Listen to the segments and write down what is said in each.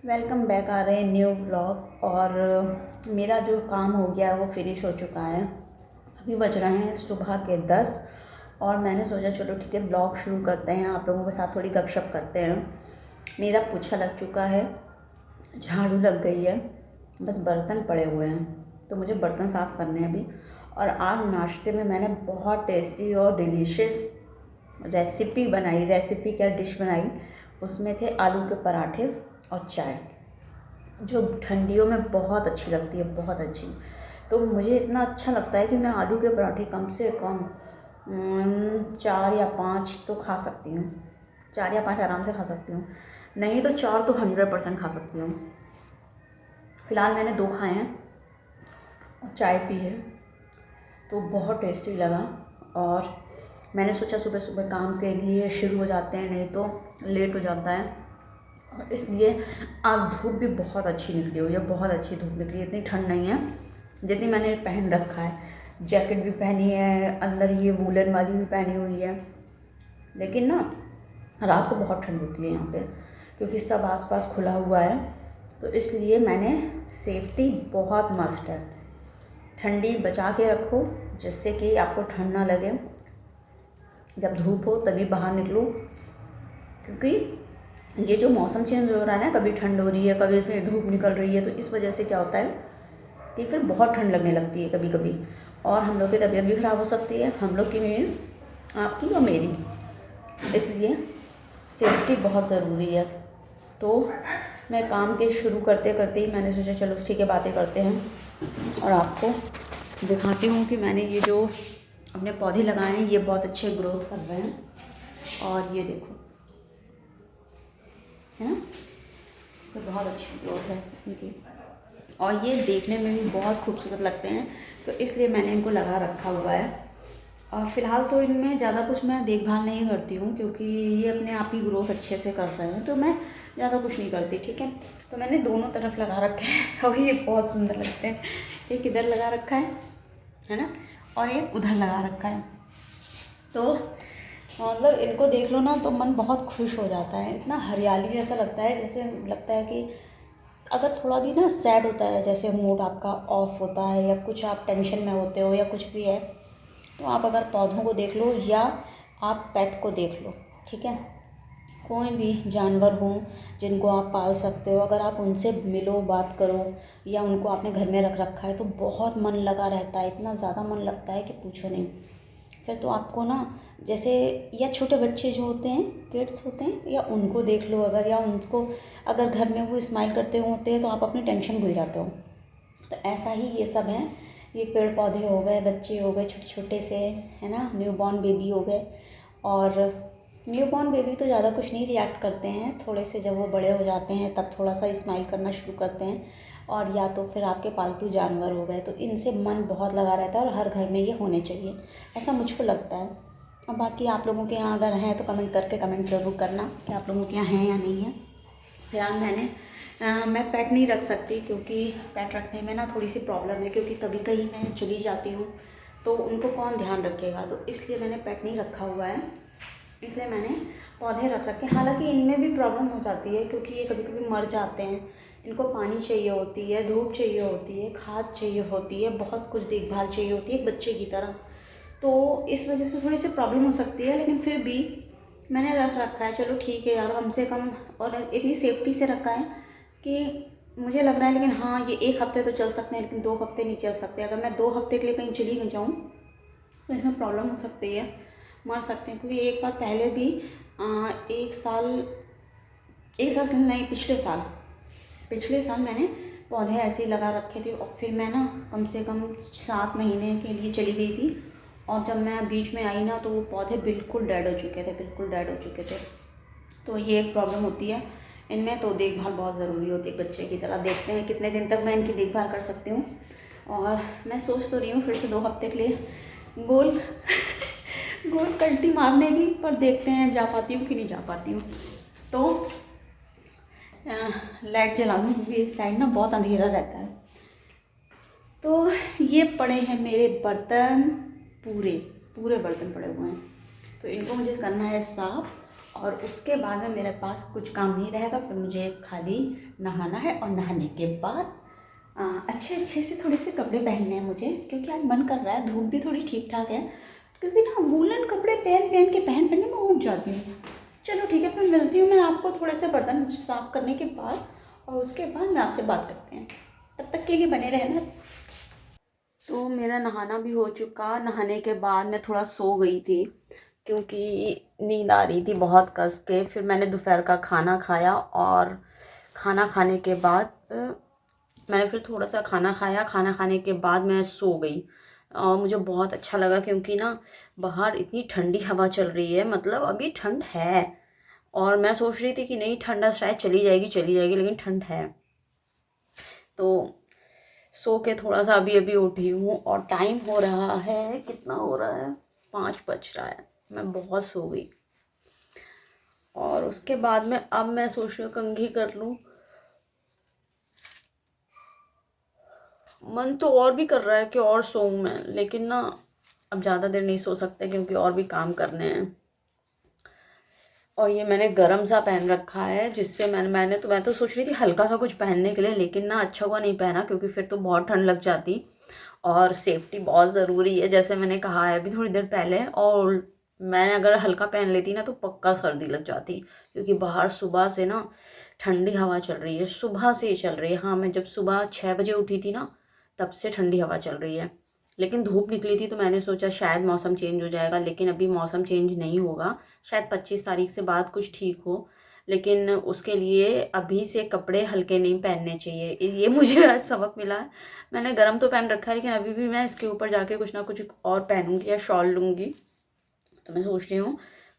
Welcome back आ रहे हैं new vlog. और मेरा जो काम हो गया वो फिनिश हो चुका है। अभी बज रहे हैं सुबह के 10 और मैंने सोचा चलो ठीक है ब्लॉग शुरू करते हैं, आप लोगों के साथ थोड़ी गपशप करते हैं। मेरा पोछा लग चुका है, झाड़ू लग गई है, बस बर्तन पड़े हुए हैं तो मुझे बर्तन साफ़ करने हैं अभी। और आज नाश्ते में मैंने बहुत टेस्टी और डिलीशियस रेसिपी बनाई। रेसिपी क्या, डिश बनाई। उसमें थे आलू के पराठे और चाय, जो ठंडियों में बहुत अच्छी लगती है, बहुत अच्छी। तो मुझे इतना अच्छा लगता है कि मैं आलू के पराठे कम से कम 4 या 5 तो खा सकती हूँ। 4 या 5 आराम से खा सकती हूँ, नहीं तो 4 तो 100% खा सकती हूँ। फ़िलहाल मैंने 2 खाए हैं और चाय पी है, तो बहुत टेस्टी लगा। और मैंने सोचा सुबह सुबह काम के लिए शुरू हो जाते हैं, नहीं तो लेट हो जाता है। और इसलिए आज धूप भी बहुत अच्छी निकली हुई है, बहुत अच्छी धूप निकली है। इतनी ठंड नहीं है जितनी मैंने पहन रखा है। जैकेट भी पहनी है, अंदर ये वूलन वाली भी पहनी हुई है। लेकिन ना रात को बहुत ठंड होती है यहाँ पे, क्योंकि सब आसपास खुला हुआ है, तो इसलिए मैंने सेफ्टी बहुत मस्ट है। ठंडी बचा के रखो जिससे कि आपको ठंड ना लगे। जब धूप हो तभी बाहर निकलो, क्योंकि ये जो मौसम चेंज हो रहा है ना, कभी ठंड हो रही है कभी फिर धूप निकल रही है, तो इस वजह से क्या होता है कि फिर बहुत ठंड लगने लगती है कभी कभी, और हम लोग की तबीयत भी ख़राब हो सकती है। हम लोग की मीन्स आपकी और मेरी। इसलिए सेफ्टी बहुत ज़रूरी है। तो मैं काम के शुरू करते करते ही मैंने सोचा चलो ठीक है बातें करते हैं और आपको दिखाती हूँ कि मैंने ये जो अपने पौधे लगाए हैं ये बहुत अच्छे ग्रोथ कर रहे हैं। और ये देखो, है ना, तो बहुत अच्छी ग्रोथ है इनकी, और ये देखने में भी बहुत खूबसूरत लगते हैं, तो इसलिए मैंने इनको लगा रखा हुआ है। और फ़िलहाल तो इनमें ज़्यादा कुछ मैं देखभाल नहीं करती हूँ, क्योंकि ये अपने आप ही ग्रोथ अच्छे से कर रहे हैं, तो मैं ज़्यादा कुछ नहीं करती। ठीक है, तो मैंने दोनों तरफ लगा रखे हैं और ये बहुत सुंदर लगते हैं। एक इधर लगा रखा है ना, और एक उधर लगा रखा है। तो मतलब इनको देख लो ना तो मन बहुत खुश हो जाता है। इतना हरियाली जैसा लगता है, जैसे लगता है कि अगर थोड़ा भी ना सैड होता है, जैसे मूड आपका ऑफ होता है या कुछ आप टेंशन में होते हो या कुछ भी है, तो आप अगर पौधों को देख लो या आप पेट को देख लो, ठीक है, कोई भी जानवर हो जिनको आप पाल सकते हो, अगर आप उनसे मिलो, बात करो, या उनको आपने घर में रख रखा है, तो बहुत मन लगा रहता है। इतना ज़्यादा मन लगता है कि पूछो नहीं। फिर तो आपको ना, जैसे या छोटे बच्चे जो होते हैं, किड्स होते हैं, या उनको देख लो अगर, या उनको अगर घर में वो स्माइल करते होते हैं तो आप अपनी टेंशन भूल जाते हो। तो ऐसा ही ये सब है। ये पेड़ पौधे हो गए, बच्चे हो गए छोटे छोटे से, है ना, न्यू बॉर्न बेबी हो गए। और न्यू बॉर्न बेबी तो ज़्यादा कुछ नहीं रिएक्ट करते हैं, थोड़े से जब वो बड़े हो जाते हैं तब थोड़ा सा स्माइल करना शुरू करते हैं। और या तो फिर आपके पालतू जानवर हो गए, तो इनसे मन बहुत लगा रहता है और हर घर में ये होने चाहिए, ऐसा मुझको लगता है। अब बाकी आप लोगों के यहाँ अगर हैं तो कमेंट ज़रूर करना कि आप लोगों के यहाँ हैं या नहीं है। फिलहाल मैं पेट नहीं रख सकती, क्योंकि पेट रखने में ना थोड़ी सी प्रॉब्लम है, क्योंकि कभी कहीं मैं चली जाती हूँ तो उनको कौन ध्यान रखेगा, तो इसलिए मैंने पेट नहीं रखा हुआ है। इसलिए मैंने पौधे रख रखे। हालांकि इनमें भी प्रॉब्लम हो जाती है, क्योंकि ये कभी कभी मर जाते हैं। इनको पानी चाहिए होती है, धूप चाहिए होती है, खाद चाहिए होती है, बहुत कुछ देखभाल चाहिए होती है एक बच्चे की तरह। तो इस वजह से थोड़ी सी प्रॉब्लम हो सकती है, लेकिन फिर भी मैंने रख रखा है। चलो ठीक है यार, कम से कम, और इतनी सेफ्टी से रखा है कि मुझे लग रहा है, लेकिन हाँ ये 1 हफ़्ते तो चल सकते हैं, लेकिन 2 हफ़्ते नहीं चल सकते। अगर मैं 2 हफ़्ते के लिए कहीं चली जाऊँ तो इसमें प्रॉब्लम हो सकती है, मर सकते हैं। क्योंकि एक बार पहले भी 1 साल नहीं, पिछले साल मैंने पौधे ऐसे ही लगा रखे थे, और फिर मैं ना कम से कम 7 महीने के लिए चली गई थी, और जब मैं बीच में आई ना तो वो पौधे बिल्कुल डेड हो चुके थे। तो ये एक प्रॉब्लम होती है इनमें, तो देखभाल बहुत ज़रूरी होती है बच्चे की तरह। देखते हैं कितने दिन तक मैं इनकी देखभाल कर सकती हूँ। और मैं सोच तो रही हूँ फिर से 2 हफ़्ते के लिए गोल गोल कल्टी मारने की, पर देखते हैं जा पाती हूँ कि नहीं जा पाती हूँ। तो लाइट जला दूँ, क्योंकि इस साइड ना बहुत अंधेरा रहता है। तो ये पड़े हैं मेरे बर्तन, पूरे पूरे बर्तन पड़े हुए हैं, तो इनको मुझे करना है साफ़, और उसके बाद में मेरे पास कुछ काम नहीं रहेगा। फिर मुझे खाली नहाना है और नहाने के बाद अच्छे अच्छे से थोड़े से कपड़े पहनने हैं मुझे, क्योंकि आज मन कर रहा है। धूप भी थोड़ी ठीक ठाक है, क्योंकि ना वूलन कपड़े पहन पहन मैं ऊब जाती हूँ। चलो ठीक है, फिर मिलती हूँ मैं आपको थोड़े से बर्तन साफ़ करने के बाद, और उसके बाद मैं आपसे बात करते हैं। तब तक के लिए बने रहना। तो मेरा नहाना भी हो चुका। नहाने के बाद मैं थोड़ा सो गई थी, क्योंकि नींद आ रही थी बहुत कस के। फिर मैंने दोपहर का खाना खाया, और खाना खाने के बाद मैंने फिर थोड़ा सा खाना खाया। खाना खाने के बाद मैं सो गई, और मुझे बहुत अच्छा लगा, क्योंकि ना बाहर इतनी ठंडी हवा चल रही है। मतलब अभी ठंड है, और मैं सोच रही थी कि नहीं ठंडा शायद चली जाएगी, लेकिन ठंड है। तो सो के थोड़ा सा अभी अभी उठी हूँ, और टाइम हो रहा है, कितना हो रहा है, 5 बज रहा है। मैं बहुत सो गई, और उसके बाद में अब मैं सोच रही हूँ कंघी कर लूँ। मन तो और भी कर रहा है कि और सोऊं मैं, लेकिन ना अब ज़्यादा देर नहीं सो सकते, क्योंकि और भी काम करने हैं। और ये मैंने गरम सा पहन रखा है, जिससे मैं तो सोच रही थी हल्का सा कुछ पहनने के लिए, लेकिन ना अच्छा हुआ नहीं पहना, क्योंकि फिर तो बहुत ठंड लग जाती। और सेफ्टी बहुत ज़रूरी है, जैसे मैंने कहा है अभी थोड़ी देर पहले। और मैं अगर हल्का पहन लेती ना तो पक्का सर्दी लग जाती, क्योंकि बाहर सुबह से ना ठंडी हवा चल रही है, सुबह से ही चल रही है। हाँ, मैं जब सुबह 6 बजे उठी थी ना, तब से ठंडी हवा चल रही है। लेकिन धूप निकली थी, तो मैंने सोचा शायद मौसम चेंज हो जाएगा, लेकिन अभी मौसम चेंज नहीं होगा। शायद 25 तारीख से बाद कुछ ठीक हो, लेकिन उसके लिए अभी से कपड़े हल्के नहीं पहनने चाहिए। ये मुझे आज सबक मिला है। मैंने गरम तो पहन रखा है, लेकिन अभी भी मैं इसके ऊपर जाके कुछ ना कुछ और पहनूंगी या शॉल लूँगी। तो मैं सोच रही हूँ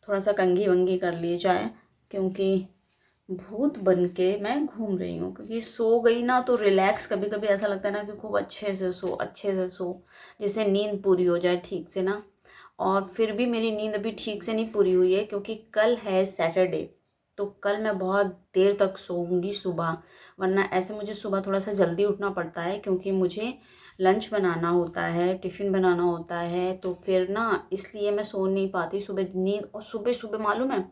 थोड़ा सा कंघी वंघी कर ली जाए, क्योंकि भूत बन के मैं घूम रही हूँ। क्योंकि सो गई ना तो रिलैक्स, कभी कभी ऐसा लगता है ना कि खूब अच्छे से सो, जिससे नींद पूरी हो जाए ठीक से ना। और फिर भी मेरी नींद अभी ठीक से नहीं पूरी हुई है, क्योंकि कल है सैटरडे। तो कल मैं बहुत देर तक सोऊंगी सुबह, वरना ऐसे मुझे सुबह थोड़ा सा जल्दी उठना पड़ता है, क्योंकि मुझे लंच बनाना होता है, टिफ़िन बनाना होता है। तो फिर ना इसलिए मैं सो नहीं पाती सुबह। नींद, और सुबह सुबह मालूम है,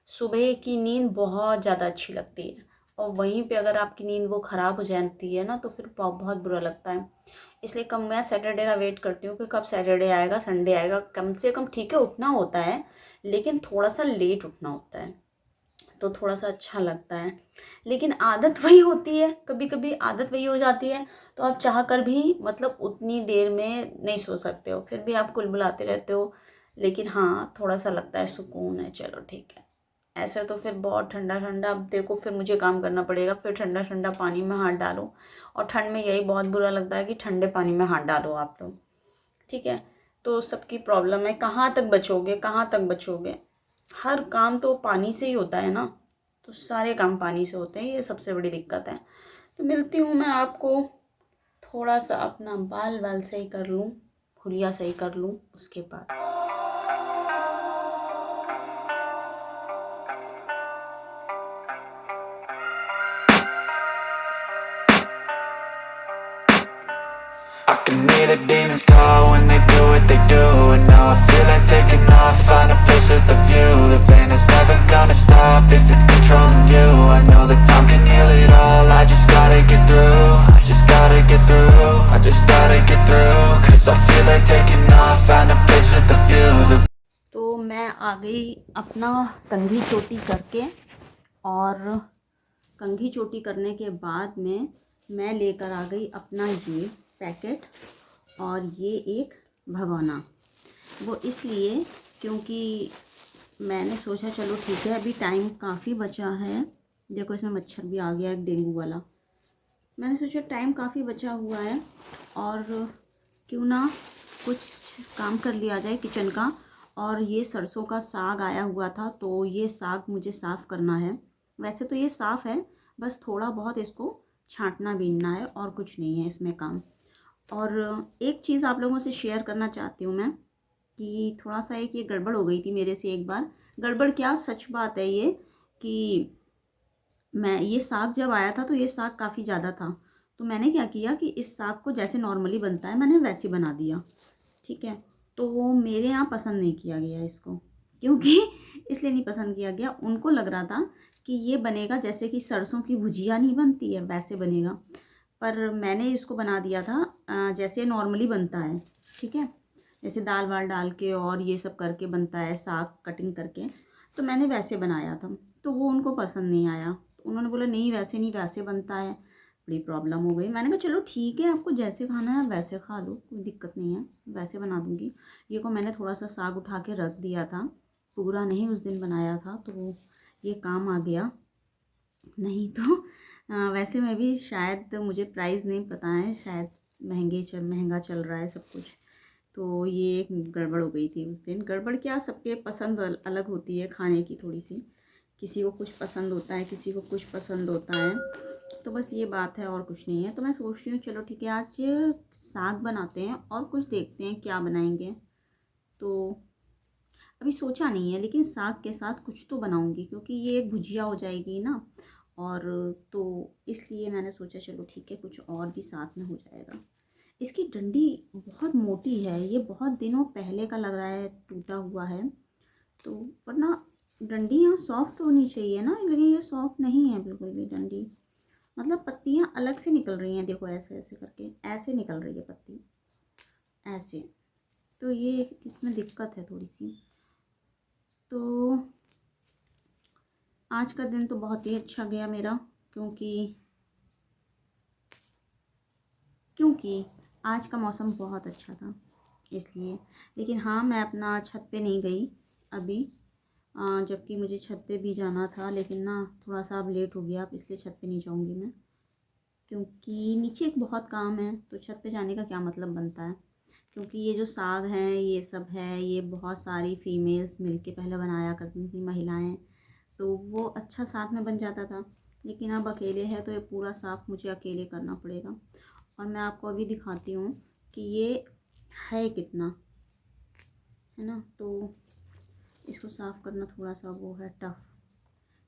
सुबह की नींद बहुत ज़्यादा अच्छी लगती है, और वहीं पे अगर आपकी नींद वो ख़राब हो जाती है ना, तो फिर बहुत बुरा लगता है। इसलिए कम मैं सैटरडे का वेट करती हूँ कि कब सैटरडे आएगा, संडे आएगा। कम से कम ठीक है, उठना होता है, लेकिन थोड़ा सा लेट उठना होता है, तो थोड़ा सा अच्छा लगता है। लेकिन आदत वही होती है, कभी कभी आदत वही हो जाती है, तो आप चाह कर भी मतलब उतनी देर में नहीं सो सकते हो, फिर भी आप कुलबुलाते रहते हो। लेकिन हाँ, थोड़ा सा लगता है सुकून है, चलो ठीक है। ऐसे तो फिर बहुत ठंडा ठंडा, अब देखो फिर मुझे काम करना पड़ेगा, फिर ठंडा ठंडा पानी में हाथ डालो। और ठंड में यही बहुत बुरा लगता है कि ठंडे पानी में हाथ डालो आप लोग, ठीक है। तो सबकी प्रॉब्लम है, कहाँ तक बचोगे, कहाँ तक बचोगे। हर काम तो पानी से ही होता है ना, तो सारे काम पानी से होते हैं, ये सबसे बड़ी दिक्कत है। तो मिलती हूँ मैं आपको, थोड़ा सा अपना बाल बाल सही कर लूँ, हुलिया सही कर लूँ, उसके बाद। I can hear the demons call when they do what they do. And now I feel like taking off, find a place with a view. The pain is never gonna stop if it's controlling you. I know that time can heal it all, I just gotta get through. I just gotta get through, I just gotta get through. Cause I feel like taking off, find a place with a view. तो मैं आ गई अपना कंघी चोटी करके, और कंघी चोटी करने के बाद में मैं लेकर आ गई अपना ये पैकेट, और ये एक भगोना। वो इसलिए क्योंकि मैंने सोचा चलो ठीक है, अभी टाइम काफ़ी बचा है। देखो इसमें मच्छर भी आ गया, एक डेंगू वाला। मैंने सोचा टाइम काफ़ी बचा हुआ है, और क्यों ना कुछ काम कर लिया जाए किचन का। और ये सरसों का साग आया हुआ था, तो ये साग मुझे साफ़ करना है। वैसे तो ये साफ़ है, बस थोड़ा बहुत इसको छांटना बीनना है, और कुछ नहीं है इसमें काम। और एक चीज़ आप लोगों से शेयर करना चाहती हूँ मैं, कि थोड़ा सा एक ये गड़बड़ हो गई थी मेरे से एक बार। गड़बड़ क्या, सच बात है ये, कि मैं ये साग जब आया था तो ये साग काफ़ी ज़्यादा था। तो मैंने क्या किया कि इस साग को जैसे नॉर्मली बनता है मैंने वैसे बना दिया, ठीक है। तो वो मेरे यहाँ पसंद नहीं किया गया इसको, क्योंकि इसलिए नहीं पसंद किया गया, उनको लग रहा था कि ये बनेगा जैसे कि सरसों की भुजिया नहीं बनती है वैसे बनेगा, पर मैंने इसको बना दिया था जैसे नॉर्मली बनता है, ठीक है, जैसे दाल वाल डाल के और ये सब करके बनता है, साग कटिंग करके, तो मैंने वैसे बनाया था। तो वो उनको पसंद नहीं आया, उन्होंने बोला नहीं वैसे नहीं, वैसे बनता है। बड़ी प्रॉब्लम हो गई। मैंने कहा चलो ठीक है, आपको जैसे खाना है वैसे खा लो, कोई दिक्कत नहीं है, वैसे बना दूँगी। ये को मैंने थोड़ा सा साग उठा के रख दिया था, पूरा नहीं उस दिन बनाया था, तो ये काम आ गया। नहीं तो वैसे मैं भी शायद, मुझे प्राइस नहीं पता है, शायद महंगा चल रहा है सब कुछ, तो ये एक गड़बड़ हो गई थी उस दिन। गड़बड़ क्या, सबके पसंद अलग होती है खाने की थोड़ी सी, किसी को कुछ पसंद होता है, किसी को कुछ पसंद होता है, तो बस ये बात है और कुछ नहीं है। तो मैं सोच रही हूँ चलो ठीक है, आज ये साग बनाते हैं और कुछ देखते हैं क्या बनाएंगे। तो अभी सोचा नहीं है, लेकिन साग के साथ कुछ तो बनाऊंगी, क्योंकि ये एक भुजिया हो जाएगी ना, और तो इसलिए मैंने सोचा चलो ठीक है, कुछ और भी साथ में हो जाएगा। इसकी डंडी बहुत मोटी है, ये बहुत दिनों पहले का लग रहा है, टूटा हुआ है, तो वरना डंडी यहाँ सॉफ्ट होनी चाहिए ना, लेकिन ये सॉफ्ट नहीं है बिल्कुल भी डंडी। मतलब पत्तियाँ अलग से निकल रही हैं, देखो ऐसे ऐसे करके ऐसे निकल रही है पत्ती, ऐसे। तो ये इसमें दिक्कत है थोड़ी सी। तो आज का दिन तो बहुत ही अच्छा गया मेरा, क्योंकि आज का मौसम बहुत अच्छा था इसलिए। लेकिन हाँ, मैं अपना छत पे नहीं गई अभी, जबकि मुझे छत पे भी जाना था, लेकिन ना थोड़ा सा अब लेट हो गया, अब इसलिए छत पे नहीं जाऊँगी मैं, क्योंकि नीचे एक बहुत काम है, तो छत पे जाने का क्या मतलब बनता है। क्योंकि ये जो साग हैं, ये सब है, ये बहुत सारी फीमेल्स मिलके पहले बनाया करती थी, महिलाएं, तो वो अच्छा साथ में बन जाता था। लेकिन अब अकेले है तो ये पूरा साफ़ मुझे अकेले करना पड़ेगा। और मैं आपको अभी दिखाती हूँ कि ये है कितना, है ना। तो इसको साफ़ करना थोड़ा सा वो है टफ़,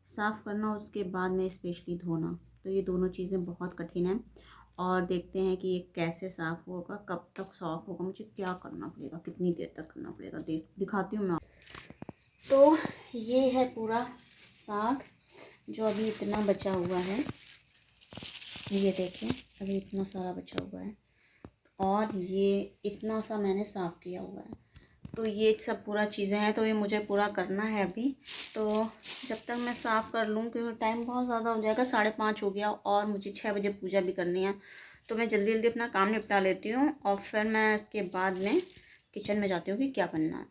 साफ़ करना उसके बाद में स्पेशली धोना, तो ये दोनों चीज़ें बहुत कठिन हैं। और देखते हैं कि ये कैसे साफ़ होगा, कब तक सॉफ्ट होगा, मुझे क्या करना पड़ेगा, कितनी देर तक करना पड़ेगा, दिखाती हूँ मैं। तो ये है पूरा साग जो अभी इतना बचा हुआ है, ये देखिए अभी इतना सारा बचा हुआ है, और ये इतना सा मैंने साफ़ किया हुआ है। तो ये सब पूरा चीज़ें हैं, तो ये मुझे पूरा करना है अभी। तो जब तक मैं साफ़ कर लूँ, क्योंकि टाइम बहुत ज़्यादा हो जाएगा, 5:30 हो गया, और मुझे 6 बजे पूजा भी करनी है, तो मैं जल्दी जल्दी अपना काम निपटा लेती हूँ, और फिर मैं इसके बाद में किचन में जाती हूँ कि क्या बनना है।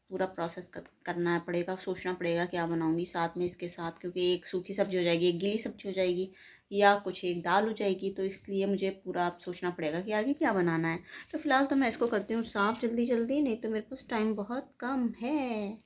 पूरा प्रोसेस करना पड़ेगा, सोचना पड़ेगा क्या बनाऊँगी साथ में इसके साथ, क्योंकि एक सूखी सब्ज़ी हो जाएगी, एक गीली सब्ज़ी हो जाएगी, या कुछ एक दाल हो जाएगी, तो इसलिए मुझे पूरा अब सोचना पड़ेगा कि आगे क्या बनाना है। तो फ़िलहाल तो मैं इसको करती हूँ साफ़ जल्दी जल्दी, नहीं तो मेरे पास टाइम बहुत कम है।